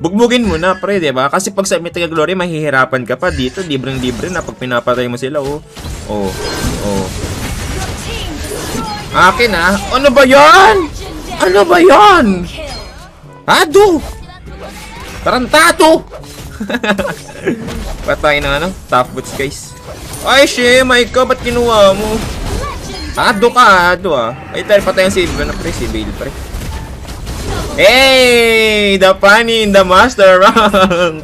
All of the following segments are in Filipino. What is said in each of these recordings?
Bugbugin mo na, pre, diba? Kasi pag sa Mythical Glory, mahihirapan ka pa. Dito, libreng-libre na pag pinapatay mo sila, oh. Oh, oh. Akin, ah. Ano ba yan? Ano ba yan? Ado! Tarantado! Patay na, ano? Top boots, guys. Ay, Shemay ka, ba't kinuha mo? Ado ka, ado, ah. Ay, tayo patay ang si Bale, pre. Si Bale, pre. Hey! The funny in the master rank!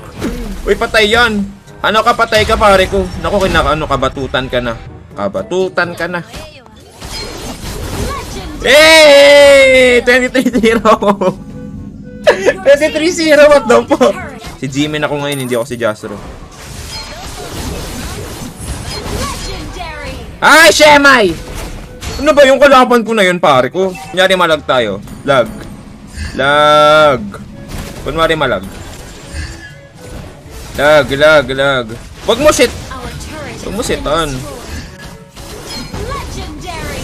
Uy, patay yan! Ano ka, patay ka, pare ko? Naku, ano, kabatutan ka na. Kabatutan ka na. Hey! 23-0! 23-0, what the fuck? Si Jimin ako ngayon, hindi ako si Jastro. Ay, Shemay! Ano ba yung kalaban ko na yun, pare ko? Kunyari malag tayo. Lag. Lag. Kunwari malag. Lag, lag, lag. Wag mo shit. Wag mo shitan.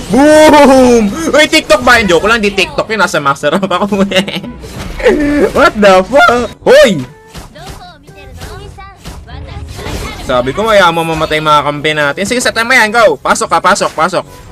Boom! Uy, TikTok ba? Joke lang, di TikTok yun. Nasa master rank ako. What the fuck? Hoy! Sabi ko, mayaman mamatay mga kampi natin. Sige, set time mo yan. Go! Pasok ka, pasok, pasok.